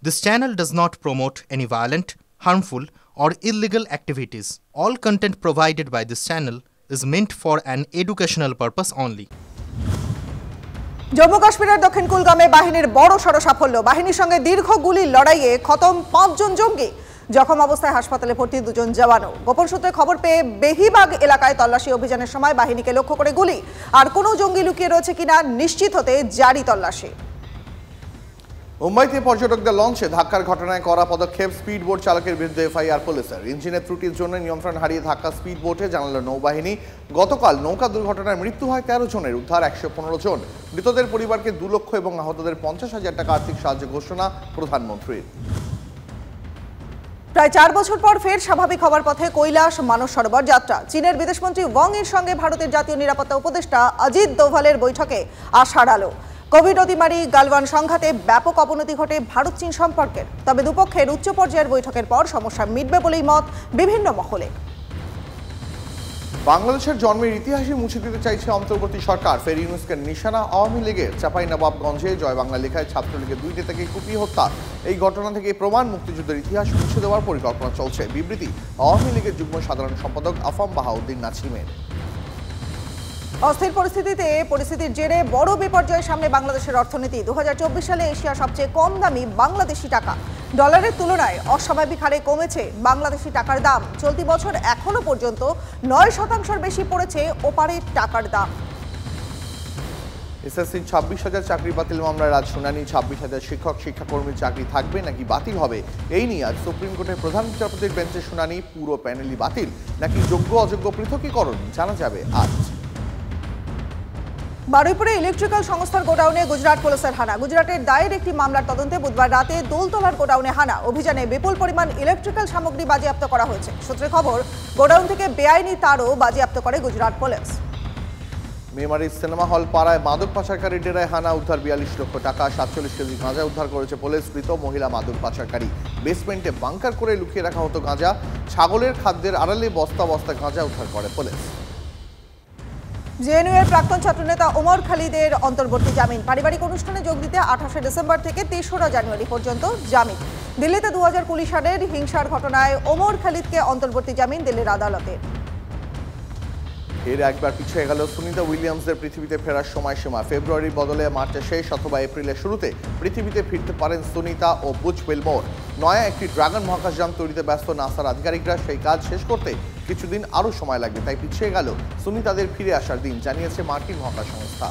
This channel does not promote any violent, harmful, or illegal activities. All content provided by this channel is meant for an educational purpose only. Jammu কাশ্মীরের দক্ষিণ কুলগামে বাহিনীর বড় সড় সাফল্য। বাহিনীর সঙ্গে দীর্ঘ গুলির লড়াইয়ে খতম ৫ জন জঙ্গি। জখম অবস্থায় হাসপাতালে ভর্তি ২ জন জওয়ানও। গোপন সূত্রে খবর পেয়ে বেহিবাগ এলাকায় তল্লাশি অভিযানের সময় বাহিনীকে লক্ষ্য করে গুলি। আর কোনো জঙ্গি লুকিয়ে রয়েছে কিনা নিশ্চিত হতে জারি তল্লাশি। মুম্বাইতে পর্যটকদের লঞ্চে ধাক্কার ঘটনায় কড়া পদক্ষেপ। স্পিড বোট চালকের বিরুদ্ধে এফআইআর পুলিশের। ইঞ্জিনের ত্রুটির জন্য নিয়ন্ত্রণ হারিয়ে ধাক্কা স্পিড বোটে, জানালো নৌবাহিনী। গতকাল নৌকা দুর্ঘটনায় মৃত্যু হয় ১৩ জনের, উদ্ধার ১১৫ জন। মৃতদের পরিবারকে ২ লক্ষ এবং আহতদের ৫০,০০০ টাকা আর্থিক সাহায্য ঘোষণা প্রধানমন্ত্রীর। প্রায় ৪ বছর পর ফের স্বাভাবিক হওয়ার পথে কৈলাস মানস সরোবর যাত্রা। চীনের বিদেশমন্ত্রী ওয়াং এর সঙ্গে ভারতের জাতীয় নিরাপত্তা উপদেষ্টা অজিত দোভালের বৈঠকে আশার আলো। কোভিড অতিমারি গালওয়ান সংঘাতে ব্যাপক অবনতি ঘটে ভারত চীন সম্পর্কের। তবে দুপক্ষের উচ্চ পর্যায়ের বৈঠকের পর সমস্যা মিটবে বলেই মত বিভিন্ন মহলে। বাংলাদেশের জন্মের ইতিহাসই মুছে দিতে চাইছে অন্তর্বর্তী সরকার। ফের ইউনুসকে নিশানা আওয়ামী লীগের। চাঁপাইনবাবগঞ্জে জয় বাংলা লেখায় ছাত্রলীগের ২ নেতাকে কুপিয়ে হত্যা। এই ঘটনা থেকে প্রমাণ মুক্তিযুদ্ধের ইতিহাস মুছে দেওয়ার পরিকল্পনা চলছে। বিবৃতি আওয়ামী লীগের যুগ্ম সাধারণ সম্পাদক আফাম বাহাউদ্দিন নাছিমের। অস্থির পরিস্থিতির জেরে বড় বিপর্যয়ের সামনে বাংলাদেশের অর্থনীতি। ২০২৪ সালে এশিয়ার সবচেয়ে কম দামি বাংলাদেশি টাকা। ডলারের তুলনায় অস্বাভাবিক হারে কমেছে বাংলাদেশি টাকার দাম। চলতি বছর এখনো পর্যন্ত ৯% বেশি পড়েছে ওপারের টাকার দাম। এসএসসির ২৬,০০০ চাকরি বাতিল মামলার আজ শুনানি। ২৬,০০০ শিক্ষক শিক্ষাকর্মীর চাকরি থাকবে নাকি বাতিল হবে, এই নিয়ে আজ সুপ্রিম কোর্টের প্রধান বিচারপতির বেঞ্চে শুনানি। পুরো প্যানেলই বাতিল নাকি যোগ্য অযোগ্য পৃথকীকরণ জানা যাবে আজ। বারুইপুরে ইলেকট্রিক্যাল সংস্থার গোডাউনে গুজরাট পুলিশের হানা। গুজরাটের দায়ের একটি মামলার তদন্তে বুধবার রাতে দোলতলার গোডাউনে হানা। অভিযানে বিপুল পরিমাণ ইলেকট্রিক্যাল সামগ্রী বাজেয়াপ্ত করা হয়েছে। সূত্রে খবর, গোডাউন থেকে বেআইনি তারও বাজেয়াপ্ত করে গুজরাট পুলিশ। মেমারির সিনেমা হল পাড়ায় মাদক পাচারকারী ডেরায় হানা, উদ্ধার ৪২ লক্ষ টাকা। ৪৭ কেজি গাঁজা উদ্ধার করেছে পুলিশ। মৃত মহিলা মাদক পাচারকারী। বেসমেন্টে বাংকার করে লুকিয়ে রাখা হতো গাঁজা। ছাগলের খাদ্যের আড়ালে বস্তা বস্তা গাঁজা উদ্ধার করে পুলিশ। জেএনইউ এর প্রাক্তন ছাত্রনেতা ওমর খালিদের অন্তর্বর্তী জামিন। পারিবারিক অনুষ্ঠানে যোগ দিতে ২৮ ডিসেম্বর থেকে ৩রা জানুয়ারি পর্যন্ত জামিন। দিল্লিতে ২০২০ সালের হিংসার ঘটনায় ওমর খালিদকে অন্তর্বর্তী জামিন দিল্লির আদালতের। এর একবার পিছিয়ে গেল সুনিতা উইলিয়ামসের পৃথিবীতে ফেরার সময়সীমা। ফেব্রুয়ারির বদলে মার্চের শেষ অথবা এপ্রিলের শুরুতে পৃথিবীতে ফিরতে পারেন সুনিতা ও বুচ উইলমোর। নয়া একটি ড্রাগন মহাকাশযান তৈরিতে ব্যস্ত নাসার আধিকারিকরা। সেই কাজ শেষ করতে কিছুদিন আরও সময় লাগবে, তাই পিছিয়ে গেল সুনিতাদের ফিরে আসার দিন, জানিয়েছে মার্কিন মহাকাশ সংস্থা।